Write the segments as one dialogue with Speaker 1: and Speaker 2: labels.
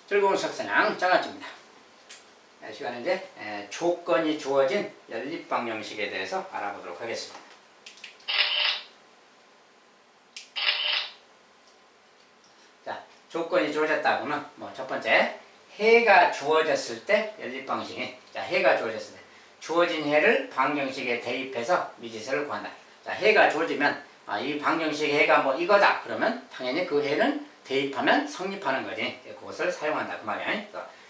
Speaker 1: 즐거운 석선양 장아찌입니다. 이 시간에 이제 조건이 주어진 연립방정식에 대해서 알아보도록 하겠습니다. 자, 조건이 주어졌다 그러면 첫 번째 해가 주어졌을 때 연립방정식이 해가 주어졌을 때 주어진 해를 방정식에 대입해서 미지수를 구한다. 자, 해가 주어지면 이 방정식의 해가 이거다 그러면 당연히 그 해는 대입하면 성립하는 거지. 그것을 사용한다 그 말이야.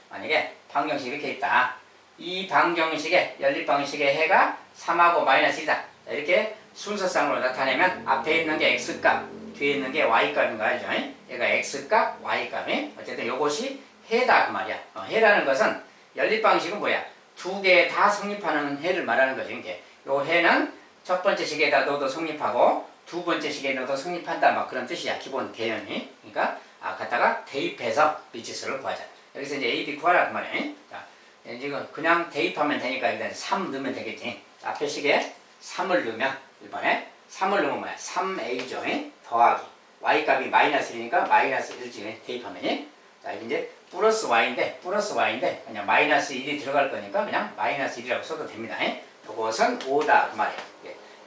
Speaker 1: 만약에 방정식이 이렇게 있다. 이 방정식의 연립방정식의 해가 3하고 마이너스 2다. 이렇게 순서상으로 나타내면 앞에 있는 게 x값, 뒤에 있는 게 y값인 거 알죠? 얘가 x값, y값이 어쨌든 요것이 해다 그 말이야. 해라는 것은 연립방식은 뭐야? 두 개 다 성립하는 해를 말하는 거지. 요 해는 첫 번째 식에다 넣어도 성립하고 두 번째 식에 넣어도 성립한다 막 그런 뜻이야. 기본 개념이. 그러니까 갖다가 대입해서 미지수를 구하자. 여기서 이제 A, B 구하라 그 말이야. 자, 지금 그냥 대입하면 되니까 일단 3 넣으면 되겠지. 앞에 식에 3을 넣으면 1번에 3을 넣으면 뭐야? 3A죠. 더하기 Y값이 마이너스 1이니까 마이너스 1지. 대입하면 자, 이제 플러스 Y인데 그냥 마이너스 1이 들어갈 거니까 그냥 마이너스 1이라고 써도 됩니다. 이것은 5다 그 말이에요.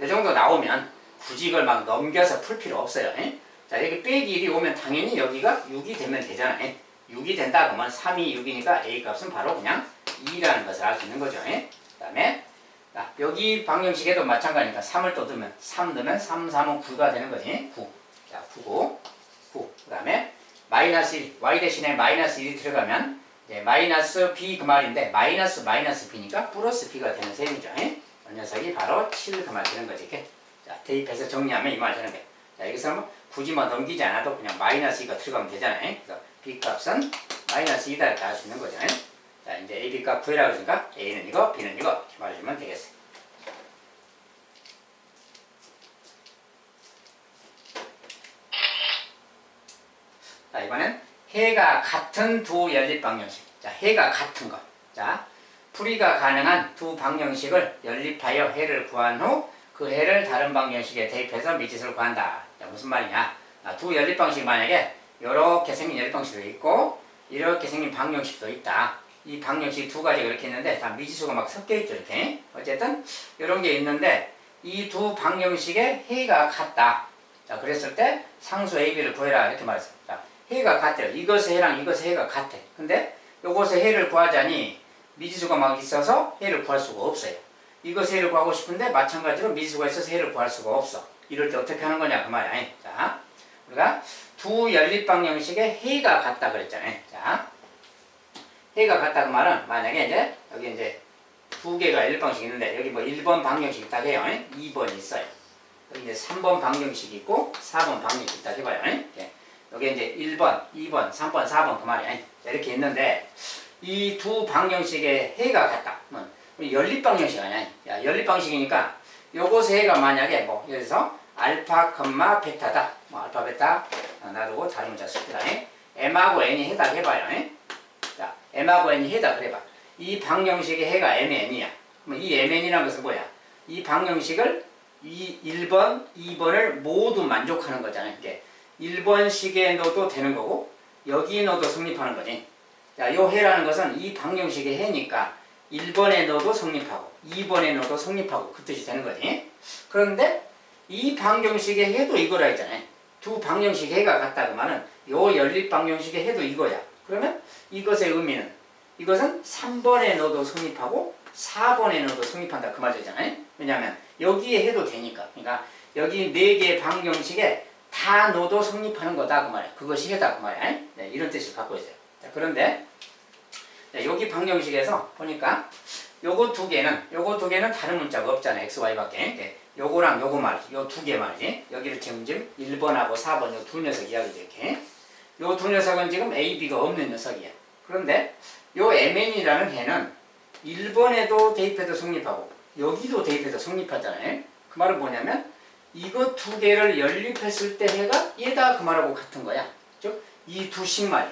Speaker 1: 이 정도 나오면 굳이 이걸 막 넘겨서 풀 필요 없어요. 자, 여기 빼기 1이 오면 당연히 여기가 6이 되면 되잖아. 6이 된다 그러면 3이 6이니까 A 값은 바로 그냥 2라는 것을 알 수 있는 거죠. 그 다음에 여기 방정식에도 마찬가지니까 3을 또 넣으면 3 넣으면 3, 3은 9가 되는 거지. 9. 자, 9. 그 다음에 마이너스 1, y 대신에 마이너스 1이 들어가면 이제 마이너스 b 그 말인데 마이너스 b니까 플러스 b가 되는 셈이죠. 이 녀석이 바로 7 그 말 되는 거지. 이렇게. 자, 대입해서 정리하면 이 말 되는 거예요. 자, 여기서 굳이 넘기지 않아도 그냥 마이너스 2가 들어가면 되잖아요. 그래서 b 값은 마이너스 2다 이렇게 알 수 있는 거잖아요. 자, 이제 a, b 값 구해라고 했으니까 a는 이거, b는 이거 이렇게 말해주면 되겠어요. 자, 이번엔 해가 같은 두 연립방정식. 자, 해가 같은 것. 자, 풀이가 가능한 두 방정식을 연립하여 해를 구한 후 그 해를 다른 방정식에 대입해서 미지수를 구한다. 자, 무슨 말이냐? 두 연립방식이 만약에 이렇게 생긴 연립방식도 있고 이렇게 생긴 방정식도 있다. 이 방정식 두 가지가 이렇게 있는데 다 미지수가 막 섞여 있죠. 이렇게. 어쨌든 이런 게 있는데 이 두 방정식의 해가 같다. 자, 그랬을 때 상수 AB를 구해라 이렇게 말했어요. 자, 해가 같대요. 이것의 해랑 이것의 해가 같아. 근데 이것의 해를 구하자니 미지수가 막 있어서 해를 구할 수가 없어요. 이것의 해를 구하고 싶은데 마찬가지로 미지수가 있어서 해를 구할 수가 없어. 이럴 때 어떻게 하는 거냐 그 말이야. 자, 우리가 두 연립방정식의 해가 같다 그랬잖아요. 자, 해가 같다 그 말은 만약에 이제 여기 이제 두 개가 연립방식이 있는데 여기 1번 방정식 있다 해요. 2번이 있어요. 여기 이제 3번 방정식이 있고 4번 방정식이 있다 해봐요. 여기 이제 1번, 2번, 3번, 4번 그 말이야. 이렇게 있는데 이 두 방정식의 해가 같다. 연립방정식 아니야. 야, 연립방식이니까 요것의 해가 만약에 여기서 알파, 베타다. 알파, 베타 놔두고 다른 문자 씁니다. m하고 n이 해다 해봐요. 자, m하고 n이 해다 그래봐. 이 방정식의 해가 mn이야. 그럼 이 mn이라는 것은 뭐야? 이 방정식을 이 1번, 2번을 모두 만족하는 거잖아요. 이게 1번식에 넣어도 되는 거고 여기에 넣어도 성립하는 거지. 자, 요 해라는 것은 이 방정식의 해니까 1번에 넣어도 성립하고 2번에 넣어도 성립하고 그 뜻이 되는 거지. 그런데 이 방정식의 해도 이거라 했잖아요. 두 방정식의 해가 같다 그 말은 요 연립 방정식의 해도 이거야. 그러면 이것의 의미는 이것은 3번에 넣어도 성립하고 4번에 넣어도 성립한다 그 말이잖아요. 왜냐하면 여기에 해도 되니까. 그러니까 여기 4개의 방정식에 다 넣어도 성립하는 거다 그 말이야. 그것이 해다 그 말이야. 네, 이런 뜻을 갖고 있어요. 자, 그런데 여기 방정식에서 보니까 요거 두 개는 다른 문자가 없잖아. x, y밖에. 요거랑 요거 말이지. 요 두 개 말이지. 여기를 지금 1번하고 4번 요 두 녀석 이야기죠. 이렇게. 요 두 녀석은 지금 a, b가 없는 녀석이야. 그런데 요 mn이라는 해는 1번에도 대입해도 성립하고 여기도 대입해도 성립하잖아요. 그 말은 뭐냐면 이거 두 개를 연립했을 때 해가 얘다 그 말하고 같은 거야. 즉 이 두 식 말이야.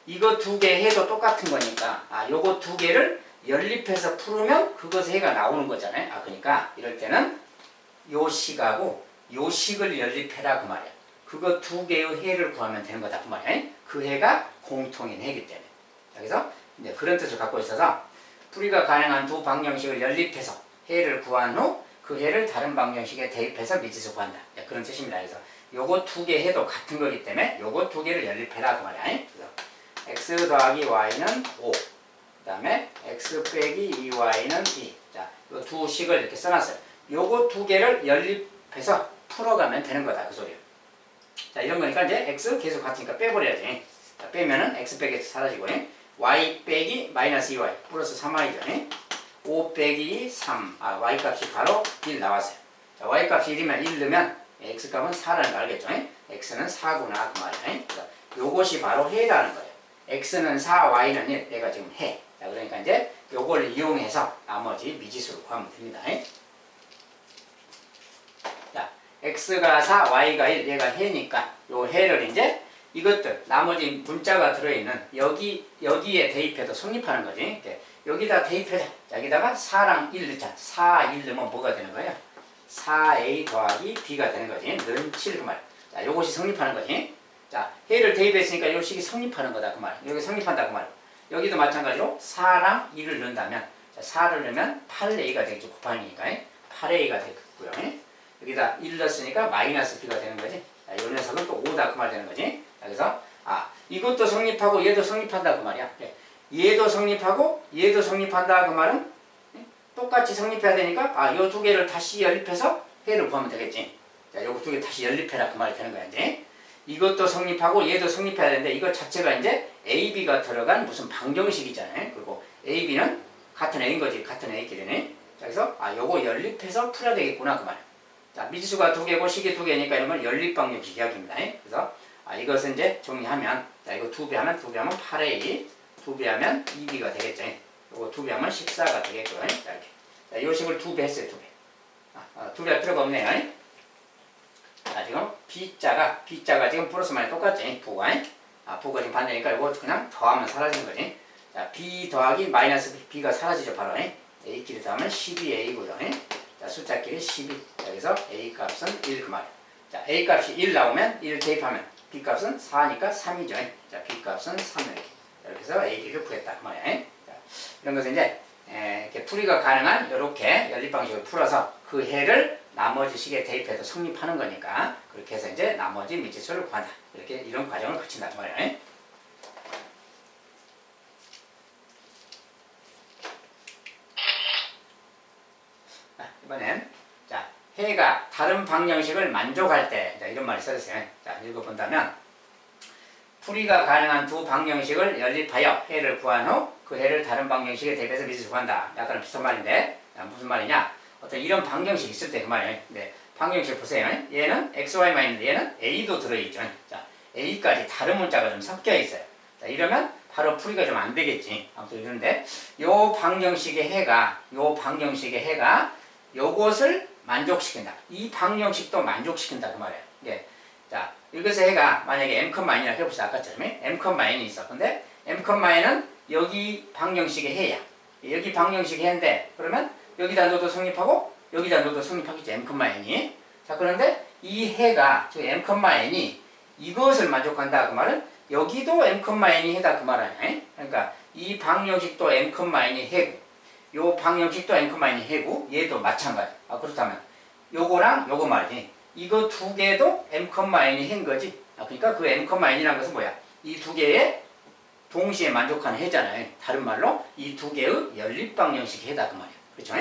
Speaker 1: 이거 두 개 해도 똑같은 거니까 요거 두 개를 연립해서 풀으면 그것의 해가 나오는 거잖아요. 그러니까 이럴 때는 요 식하고 요 식을 연립해라 그 말이야. 그거 두 개의 해를 구하면 되는 거다 그 말이야. 그 해가 공통인 해이기 때문에. 여기서 이제 그런 뜻을 갖고 있어서 풀이가 가능한 두 방정식을 연립해서 해를 구한 후 그 해를 다른 방정식에 대입해서 미지수 구한다. 그런 뜻입니다. 그래서 요거 두 개 해도 같은 거기 때문에 요거 두 개를 연립해라 그 말이야. 그래서 x 더하기 y는 5. 그 다음에 x 빼기 2y는 2. 자, 이 두 식을 이렇게 써놨어요. 요거 두 개를 연립해서 풀어가면 되는 거다. 그 소리야. 자, 이런 거니까 이제 x 계속 같으니까 빼버려야지. 자, 빼면은 x 빼기 사라지고 y 빼기 마이너스 2y 플러스 3y죠. 5 빼기 3. y 값이 바로 1 나왔어요. 자, y 값이 1이면 1 넣으면 x 값은 4라는 거 알겠죠? x는 4구나 그 말이야. 그래서 요것이 바로 해라는 거예요. x는 4, y는 1. 얘가 지금 해. 자, 그러니까 이제 요걸 이용해서 나머지 미지수를 구하면 됩니다. 자, x가 4, y가 1, 얘가 해니까 요 해를 이제 이것들 나머지 문자가 들어있는 여기에 대입해도 성립하는 거지. 이렇게 여기다 대입해자. 여기다가 4랑 1 넣자. 4, 1 넣으면 뭐가 되는 거야? 4a 더하기 b가 되는 거지. 는 7 그 말. 자, 요것이 성립하는 거지. 자, 해를 대입했으니까 요 식이 성립하는 거다 그 말. 여기 성립한다 그 말. 여기도 마찬가지로 4랑 1을 넣는다면, 자, 4를 넣으면 8a가 되겠죠. 곱하기니까 8a가 되겠고요. 여기다 1 넣었으니까 마이너스 b가 되는 거지. 자, 요 녀석은 또 5다 그 말 되는 거지. 자, 그래서 이것도 성립하고 얘도 성립한다 그 말이야. 얘도 성립하고 얘도 성립한다 그 말은 똑같이 성립해야 되니까 요 두 개를 다시 연립해서 해를 구하면 되겠지. 자, 요거 두 개 다시 연립해라 그 말이 되는 거야 이제. 이것도 성립하고 얘도 성립해야 되는데 이거 자체가 이제 AB가 들어간 무슨 방정식이잖아요. 그리고 AB는 같은 A인 거지. 같은 A끼리네. 자, 그래서 요거 연립해서 풀어야 되겠구나 그 말. 자, 미지수가 두 개고 식이 두 개니까 이런 건 연립 방정식 이야기입니다. 그래서 이것은 이제 정리하면, 자, 이거 2배 하면 8A, 2배 하면 2B가 되겠죠. 요거 2배 하면 14가 되겠고요. 자, 이렇게. 자, 요 식을 2배 했어요, 2배. 2배 할 필요가 없네요. 자, 지금 B자가 지금 플러스 마이너스 똑같지. 부가. 부가 지금 반대니까 이거 그냥 더하면 사라진 거지. 자, B 더하기 마이너스 B가 사라지죠, 바로. A끼리 더하면 12A고요. 자, 숫자끼리 12. 여기서 A 값은 1 그 말이에요. 자, A 값이 1 나오면 1 대입하면 B 값은 4니까 3이죠. 자, B 값은 3 이렇게 해서 A, B를 구했다 그 말이에요. 자, 이런 것은 이제 이렇게 풀이가 가능한 이렇게 연립 방식을 풀어서 그 해를 나머지 식에 대입해서 성립하는 거니까 그렇게 해서 이제 나머지 미지수를 구한다. 이렇게 이런 과정을 거친다 그 말이에요. 이번엔 자, 해가 다른 방정식을 만족할 때, 자, 이런 말이 써졌어요. 자, 읽어본다면 풀이가 가능한 두 방정식을 연립하여 해를 구한 후 그 해를 다른 방정식에 대입해서 미지수 구한다. 약간 비슷한 말인데, 자, 무슨 말이냐? 어떤 이런 방정식이 있을 때 그 말이에요. 네, 방정식을 보세요. 얘는 xy만 있는데 얘는 a도 들어있죠. 자, a까지 다른 문자가 좀 섞여 있어요. 자, 이러면 바로 풀이가 좀 안 되겠지. 아무튼 이러는데 요 방정식의 해가 요것을 만족시킨다. 이 방정식도 만족시킨다 그 말이에요. 예. 자, 이것의 해가 만약에 m,n이라 해봅시다. 아까처럼 m,n이 있어. 근데 m,n은 여기 방정식의 해야. 여기 방정식의 해인데 그러면 여기다 넣어도 성립하고 여기다 넣어도 성립하겠지. m,n이. 자, 그런데 이 해가 즉 m,n이 이것을 만족한다 그 말은 여기도 m,n이 해다 그 말 아니야. 그러니까 이 방정식도 m,n이 해고 요 방정식도 m,n이 해고 얘도 마찬가지. 그렇다면 요거랑 요거 말이지. 이거 두 개도 m,n이 해인 거지. 그러니까 그 m,n이라는 것은 뭐야? 이 두 개의 동시에 만족하는 해잖아요. 다른 말로 이 두 개의 연립 방정식 해다 그 말이야. 그렇죠?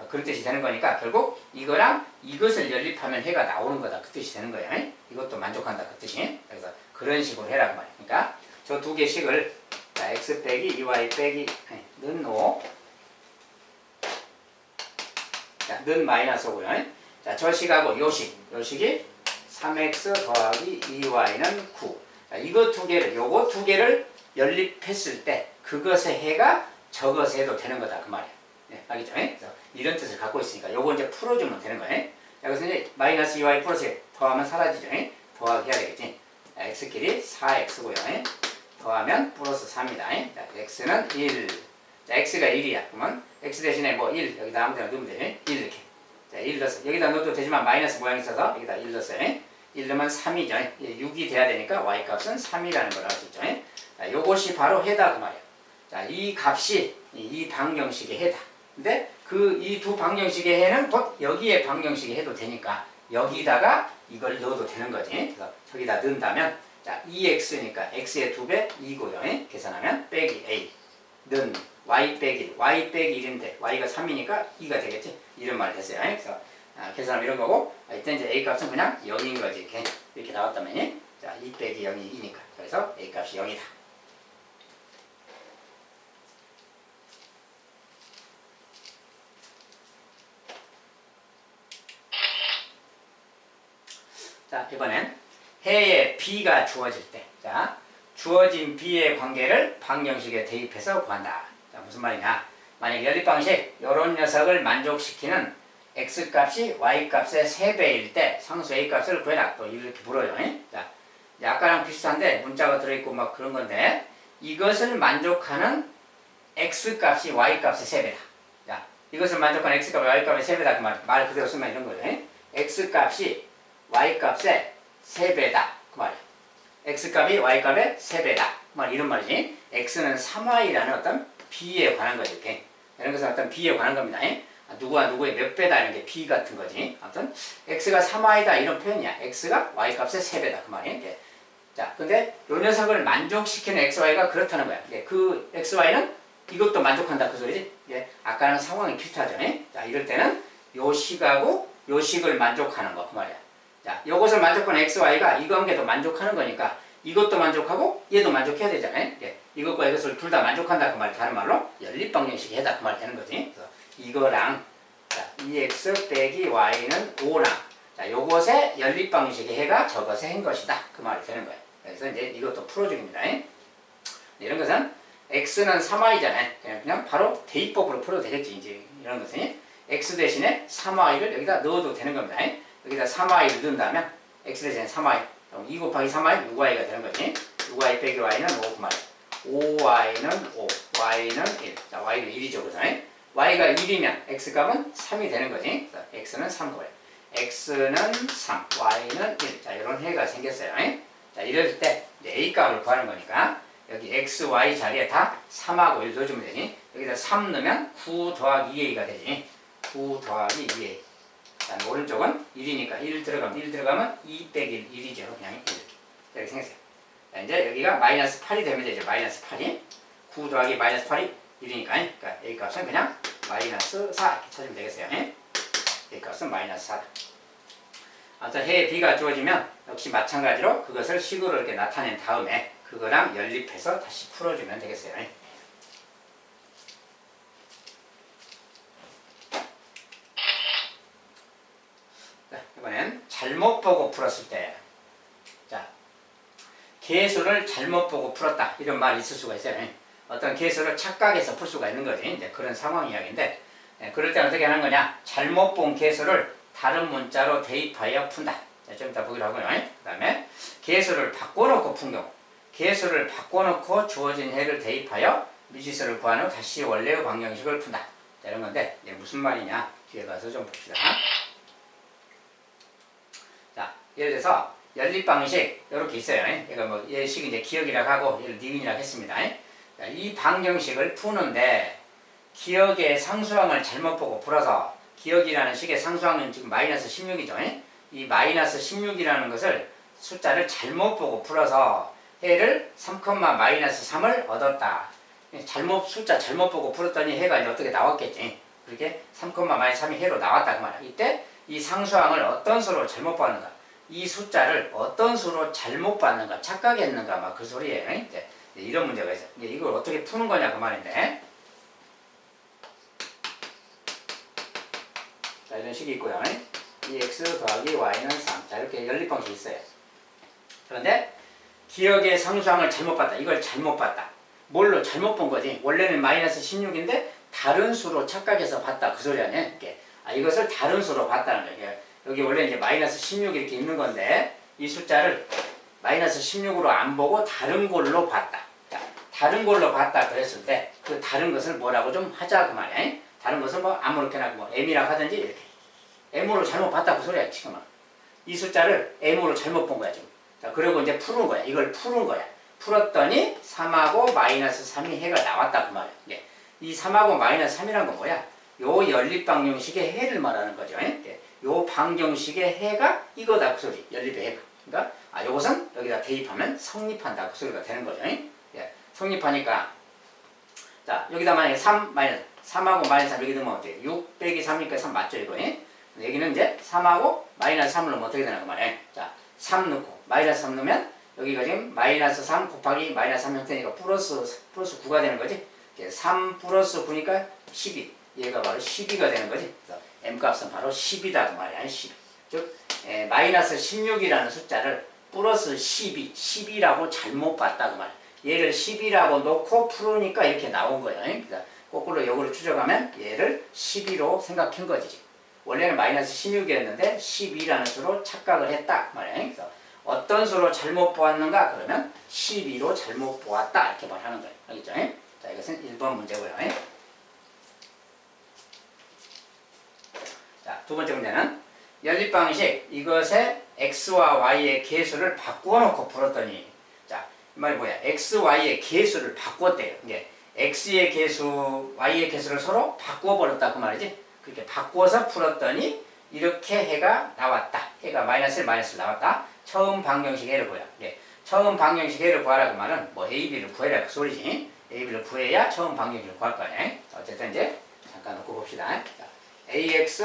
Speaker 1: 그런 뜻이 되는 거니까 결국 이거랑 이것을 연립하면 해가 나오는 거다. 그 뜻이 되는 거예요. 이것도 만족한다. 그 뜻이. 그래서 그런 식으로 해라 그 말이야. 그러니까 저 두 개 식을 자, x 빼기 2y 빼기 는 5 자, 는 마이너스 5고요. 자, 저 식하고 요 식이 3x 더하기 2y는 9. 자, 이거 두 개를, 요거 두 개를 연립했을 때 그것의 해가 저것의 해도 되는 거다. 그 말이에요. 네, 알겠죠? 그래서 이런 뜻을 갖고 있으니까 요거 이제 풀어주면 되는 거예요. 자, 그래서 이제 마이너스 2y 플러스 더하면 사라지죠. 더하기 해야 되겠지. 자, x끼리 4x고요. 더하면 플러스 4입니다. 자, x는 1. 자, x가 1이야. 그러면 x 대신에 뭐 1, 여기다 아무 데나 넣으면 돼. 1 이렇게. 자, 1 넣었어. 여기다 넣어도 되지만 마이너스 모양이 있어서 여기다 1 넣었어요. 1 넣으면 3이죠. 6이 돼야 되니까 y 값은 3이라는 걸 알 수 있죠. 자, 요것이 바로 해다 그 말이야. 자, 이 값이 이 방정식의 해다. 근데 그 이 두 방정식의 해는 곧 여기에 방정식의 해도 되니까 여기다가 이걸 넣어도 되는 거지. 그래서 저기다 넣는다면 자, 2x니까 x의 2배 2고요. 계산하면 빼기 a 는 y 빼기 1, y 빼기 1인데 y가 3이니까 2가 되겠지. 이런 말이 됐어요. 그래서 계산하면 이런 거고 이때 이제 a 값은 그냥 0인 거지. 이렇게 나왔다면 자, 2 빼기 0이 2니까 그래서 a 값이 0이다. 자, 이번엔 해에 b가 주어질 때, 자, 주어진 b의 관계를 방정식에 대입해서 구한다. 자, 무슨 말이냐? 만약 연립방식 이런 녀석을 만족시키는 x값이 y값의 3배일 때 상수 a값을 구해라. 또 이렇게 물어요. 자, 아까랑 비슷한데 문자가 들어있고 막 그런 건데 이것을 만족하는 x값이 y값의 3배다. 자, 이것을 만족하는 x값이 y값의 3배다. 그 말 그대로 쓰면 이런 거예요. x값이 y값의 3배다. 그 말이야. x값이 y값의 3배다. 그 말 이런 말이지. x는 3y라는 어떤 b에 관한 거지. 이렇게. 이런 것은 어떤 b에 관한 겁니다. 누구와 누구의 몇 배다 이런 게 b 같은 거지. 아무튼 x가 3y다 이런 표현이야. x가 y값의 3배다. 그 말이야. 자, 근데 요 녀석을 만족시키는 xy가 그렇다는 거야. 그 xy는 이것도 만족한다 그 소리지. 아까는 상황이 비슷하죠. 자, 이럴 때는 요 식하고 요 식을 만족하는 거 그 말이야. 자, 요것을 만족하는 xy가 이 관계도 만족하는 거니까 이것도 만족하고 얘도 만족해야 되잖아요. 이것과 이것을 둘 다 만족한다 그 말이 다른 말로 연립방정식이 해다 그 말이 되는 거지. 그래서 이거랑 자, 2x 빼기 y는 5랑 자, 요것의 연립방정식의 해가 저것의 해인 것이다 그 말이 되는 거예요. 그래서 이제 이것도 풀어줍니다. 이런 것은 x는 3y잖아요. 그냥 바로 대입법으로 풀어도 되겠지. 이제 이런 것은 x 대신에 3y를 여기다 넣어도 되는 겁니다. 여기다 3y를 넣는다면 x 대신에 3y 그럼 2 곱하기 3y 6y가 되는 거지. 6y 빼기 y는 5 그 말이야. 5y는 5, y는 1. 자, y는 1이죠. 그래서 y가 1이면 x값은 3이 되는 거지. 그래서 x는 3 그거예요. x는 3, y는 1. 자, 이런 해가 생겼어요. 자, 이럴 때 a 값을 구하는 거니까 여기 x, y 자리에 다 3하고 1 넣어주면 되니 여기다 3 넣으면 9 더하기 2a가 되지. 9 더하기 2a. 자, 오른쪽은 1이니까 1 들어가면 2 빼기 1이죠. 그냥 이렇게 생겼어요. 자, 이제 여기가 마이너스 8이 되면 되죠. 마이너스 8이 9 더하기 마이너스 8이 1이니까 그러니까 a 값은 그냥 마이너스 4 이렇게 찾으면 되겠어요. a 값은 마이너스 4다. 아무튼 해에 b가 주어지면 역시 마찬가지로 그것을 식으로 이렇게 나타낸 다음에 그거랑 연립해서 다시 풀어주면 되겠어요. 자, 이번엔 잘못 보고 풀었을 때 자, 계수를 잘못 보고 풀었다 이런 말이 있을 수가 있어요. 어떤 계수를 착각해서 풀 수가 있는 거지. 이제 그런 상황 이야기인데 그럴 때 어떻게 하는 거냐? 잘못 본 계수를 다른 문자로 대입하여 푼다. 자, 좀 이따 보기로 하고요. 그 다음에 계수를 바꿔놓고 푼 경우 계수를 바꿔놓고 주어진 해를 대입하여 미지수를 구한 후 다시 원래의 방정식을 푼다. 자, 이런 건데 이게 무슨 말이냐? 뒤에 가서 좀 봅시다. 자, 예를 들어서 연립방정식 이렇게 있어요. 얘가 뭐 얘식 이제 기억이라고 하고 얘를 니은이라고 했습니다. 자, 이 방정식을 푸는데 기억의 상수항을 잘못 보고 풀어서 기억이라는 식의 상수항은 지금 마이너스 16이죠. 이 마이너스 16이라는 것을 숫자를 잘못 보고 풀어서 해를 3, 마이너스 3을 얻었다. 숫자 잘못 보고 풀었더니 해가 이제 어떻게 나왔겠지. 그렇게 3, 마이너스 3이 해로 나왔다 그 말이야. 이때 이 상수항을 어떤 수로 잘못 봤는가, 이 숫자를 어떤 수로 잘못 봤는가, 착각했는가 막 그 소리예요. 이제 이런 문제가 있어. 이걸 어떻게 푸는 거냐 그 말인데. 자, 이런 식이 있고요. 2x 더하기 y는 3. 자, 이렇게 연립방식이 있어요. 그런데 기억의 상수항을 잘못 봤다. 이걸 잘못 봤다. 뭘로 잘못 본 거지? 원래는 마이너스 16인데 다른 수로 착각해서 봤다. 그 소리 아니야? 이것을 다른 수로 봤다는 거예요. 여기 원래 이제 마이너스 16 이렇게 있는 건데 이 숫자를 마이너스 16으로 안 보고 다른 걸로 봤다. 자, 다른 걸로 봤다 그랬을 때 그 다른 것을 뭐라고 좀 하자 그 말이야. 다른 것을 뭐 아무렇게나 뭐 m이라고 하든지 이렇게 m으로 잘못 봤다 그 소리야 지금은. 이 숫자를 m으로 잘못 본 거야 지금. 자, 그리고 이제 푸는 거야. 이걸 푸는 거야. 풀었더니 3하고 마이너스 3이 해가 나왔다 그 말이야. 예. 이 3하고 마이너스 3이란 건 뭐야? 요 연립방정식의 해를 말하는 거죠. 예. 요 방정식의 해가 이거다 그 소리. 연립의 해가. 그러니까 요것은 여기다 대입하면 성립한다 그 소리가 되는 거죠. 예. 성립하니까 자 여기다 만약에 3하고 마이너스 3 여기 넣으면 어때요? 6 빼기 3이니까 3 맞죠 이거? 여기는 이제 3하고 마이너스 3을 넣으면 어떻게 되나 그 말이에요. 자 3 넣고 마이너스 3 넣으면 여기가 지금 마이너스 3 곱하기 마이너스 3 형태니까 플러스 9가 되는 거지. 3 플러스 9니까 12. 얘가 바로 12가 되는 거지. 그래서 m값은 바로 10이다 그 말이야. 10. 즉 마이너스 16이라는 숫자를 플러스 10이라고 잘못 봤다 그 말이야. 얘를 10이라고 놓고 풀으니까 이렇게 나온 거야. 그래서 거꾸로 이거를 추적하면 얘를 12로 생각한 거지. 원래는 마이너스 16이었는데 12라는 수로 착각을 했다 그 말이야. 그래서 어떤 수로 잘못 보았는가? 그러면 12로 잘못 보았다 이렇게 말하는 거예요. 알겠죠? 자, 이것은 1번 문제고요. 자, 두 번째 문제는 연립방식 이것의 x와 y의 계수를 바꾸어 놓고 풀었더니 자, 이 말이 뭐야? x, y의 계수를 바꿨대요. 이게 x의 계수, y의 계수를 서로 바꾸어 버렸다 그 말이지. 그렇게 바꾸어서 풀었더니 이렇게 해가 나왔다. 해가 마이너스 1, 마이너스 1 나왔다. 처음 방정식 해를 구해라. 네. 처음 방정식 해를 구하라 그 말은 뭐 a, b를 구해라 그 소리지. a, b를 구해야 처음 방정식을 구할 거 아니야. 어쨌든 이제 잠깐 놓고 봅시다. 자, ax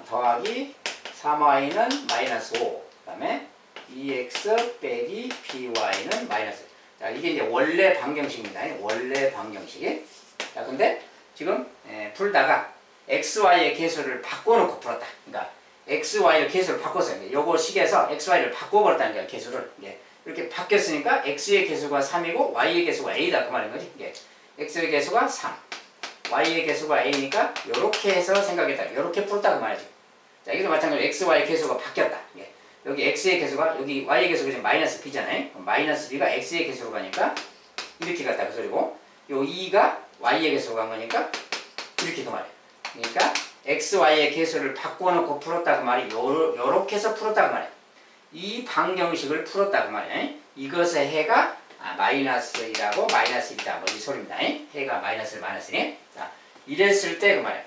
Speaker 1: 더하기 3y는 마이너스 5. 그 다음에 2x 빼기 by는 마이너스. 자, 이게 이제 원래 방정식입니다. 원래 방정식. 자, 근데 지금 풀다가 x, y의 계수를 바꿔놓고 풀었다. 그러니까 x, y를 계수를 바꿨어요. 요거 식에서 x, y를 바꿔버렸다는 거야, 계수를. 이렇게 바뀌었으니까 x의 계수가 3이고 y의 계수가 a다 그 말인 거지. x의 계수가 3, y의 계수가 a니까 요렇게 해서 생각했다. 요렇게 풀었다 그 말이지. 자, 여기도 마찬가지로 x, y의 계수가 바뀌었다. 여기 x의 계수가 여기 y의 계수가 지금 마이너스 b잖아요. 마이너스 b가 x의 계수로 가니까 이렇게 갔다 그 소리고, 요 2가 y의 계수로 간 거니까 이렇게 그 말이에요. 그러니까 x, y의 계수를 바꿔놓고 풀었다 그 말이 요렇게 해서 풀었다 그 말이에요. 이 방정식을 풀었다 그 말이에요. 이것의 해가 마이너스 1하고 마이너스 1이다 뭐 이 소리입니다. 해가 마이너스 1, 마이너스 1. 자, 이랬을 때 그 말이에요.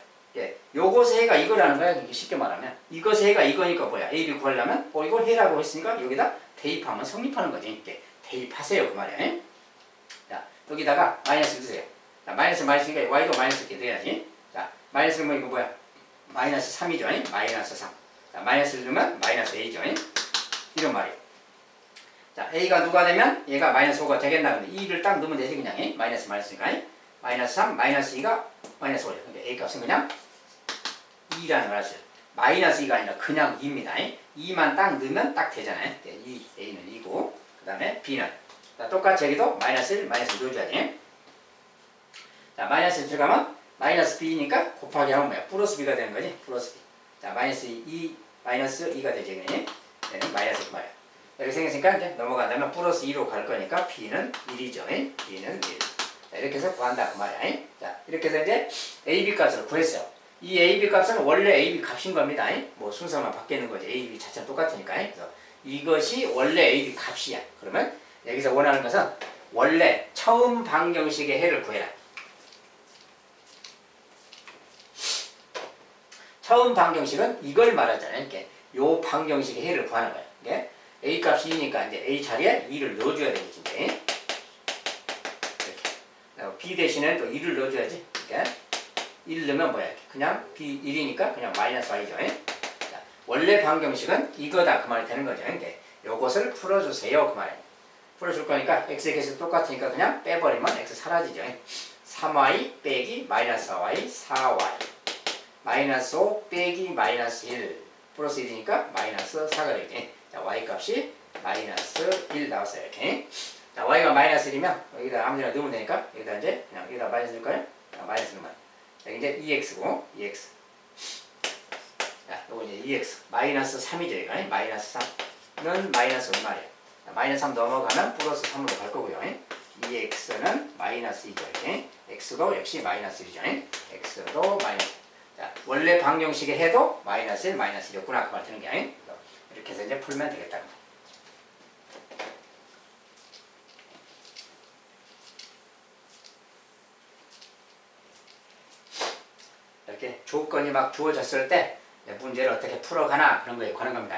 Speaker 1: 요것의 해가 이거라는 거야. 쉽게 말하면 이것의 해가 이거니까 뭐야? a, b 구하려면 이걸 해라고 했으니까 여기다 대입하면 성립하는 거지. 이렇게 대입하세요 그 말이에요. 자, 여기다가 마이너스 주세요. 자, 마이너스니까 y도 마이너스 이렇게 돼야지. 자, 마이너스는 뭐 이거 뭐야? 마이너스 3이죠. 마이너스 3. 자, 마이너스를 넣으면 마이너스 a죠. 이런 말이에요. 자, a가 누가 되면 얘가 마이너스 5가 되겠나? 근데 2를 딱 넣으면 되지 그냥. 마이너스니까. 마이너스 3, 마이너스 2가 마이너스 5죠. 그러니까 a 값은 그냥 2라는 걸 하죠. 마이너스 2가 아니라 그냥 2입니다. 2만 딱 넣으면 딱 되잖아요. 2, a는 2고 그 다음에 b는 자, 똑같이 여기도 마이너스 1, 마이너스 1 넣어줘야지. 자, 마이너스 1 들어가면 마이너스 b니까 곱하기 하면 뭐야? 플러스 b가 되는 거지. 플러스 b. 자, 마이너스 2, 마이너스 2가 되지. 그냥. 얘는 마이너스 2 말이야. 이렇게 생겼으니까 이제 넘어간다면 플러스 2로 갈 거니까 b는 1이죠. b는 1. 자, 이렇게 해서 구한다 그 말이야. 자, 이렇게 해서 이제 a, b 값을 구했어요. 이 a, b 값은 원래 a, b 값인 겁니다. 뭐 순서만 바뀌는 거지. a, b 자체는 똑같으니까. 그래서 이것이 원래 a, b 값이야. 그러면 여기서 원하는 것은 원래 처음 방정식의 해를 구해라. 처음 방정식은 이걸 말하잖아요. 이렇게 요 방정식의 해를 구하는 거예요. 이게 a 값이 2니까 이제 a 자리에 2를 넣어줘야 되겠지. 이렇게. b 대신에 또 2를 넣어줘야지. 이렇게. 1 넣으면 뭐야? 그냥 b 1이니까 그냥 마이너스 y죠. 자, 원래 방정식은 이거다 그 말이 되는 거죠. 이제 요것을 풀어주세요 그 말이에요. 풀어줄 거니까 x의 계수 똑같으니까 그냥 빼버리면 x 사라지죠. 3y 빼기 마이너스 y 4y 마이너스 5 빼기 마이너스 1 플러스 1이니까 마이너스 4가 되겠지. 자, y 값이 마이너스 1 나왔어요. 이렇게. 자, y가 마이너스 1이면 여기다 아무데나 넣으면 되니까 여기다 이제 그냥 여기다 마이너스 넣을까요? 마이너스 넣으면 자, 이제 2x고 2x. 자, 요거 이제 2x 마이너스 3이죠. 이거 마이너스 3는 마이너스 얼마예요? 자, 마이너스 3 넘어가면 플러스 3으로 갈 거고요. 2x는 마이너스 2죠. 이렇게. x도 역시 마이너스 1이죠. x도 마이너스. 자, 원래 방정식의 해도 마이너스 1, 마이너스 1이었구나 그 말 드는 게. 이렇게 해서 이제 풀면 되겠다. 이렇게 조건이 막 주어졌을 때 문제를 어떻게 풀어가나 그런 거에 관한 겁니다.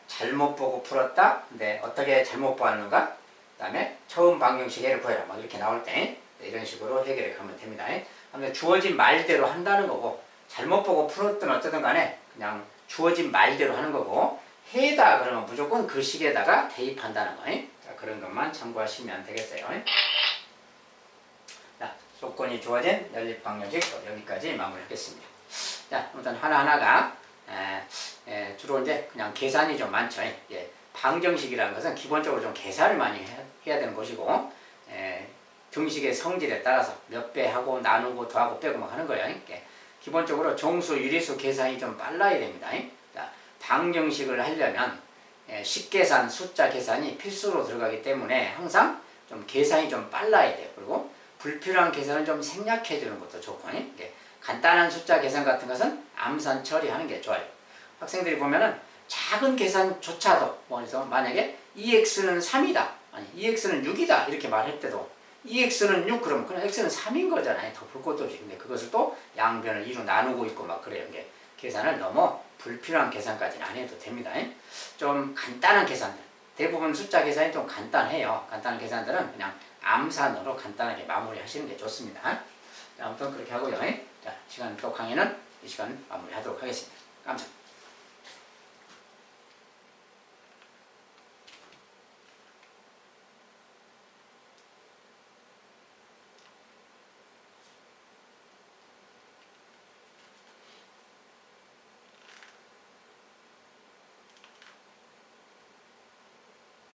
Speaker 1: 잘못 보고 풀었다. 근데 어떻게 잘못 보았는가? 그 다음에 처음 방정식 해를 구해라. 막 이렇게 나올 때 이런 식으로 해결해 가면 됩니다. 근데 주어진 말대로 한다는 거고 잘못 보고 풀었든 어쨌든 간에 그냥 주어진 말대로 하는 거고 해다 그러면 무조건 그 식에다가 대입한다는 거. 자, 그런 것만 참고하시면 되겠어요. 자, 조건이 주어진 연립방정식 여기까지 마무리하겠습니다. 자, 일단 하나하나가 주로 이제 그냥 계산이 좀 많죠. 방정식이라는 것은 기본적으로 좀 계산을 많이 해야 되는 것이고 등식의 성질에 따라서 몇 배 하고 나누고 더하고 빼고 막 하는 거예요. 기본적으로 정수, 유리수 계산이 좀 빨라야 됩니다. 자, 방정식을 하려면 식계산, 숫자 계산이 필수로 들어가기 때문에 항상 좀 계산이 좀 빨라야 돼요. 그리고 불필요한 계산은 좀 생략해 주는 것도 좋고 간단한 숫자 계산 같은 것은 암산 처리하는 게 좋아요. 학생들이 보면은 작은 계산조차도 그래서 만약에 2x는 3이다 아니 2x는 6이다 이렇게 말할 때도 2x는 6 그러면 그냥 x는 3인 거잖아요. 더 볼 것도 없이. 근데 그것을 또 양변을 2로 나누고 있고 막 그래요. 계산을 너무 불필요한 계산까지는 안 해도 됩니다. 좀 간단한 계산들 대부분 숫자 계산이 좀 간단해요. 간단한 계산들은 그냥 암산으로 간단하게 마무리 하시는 게 좋습니다. 자, 아무튼 그렇게 하고요. 자, 시간 또 강의는 이 시간 마무리하도록 하겠습니다. 감사합니다.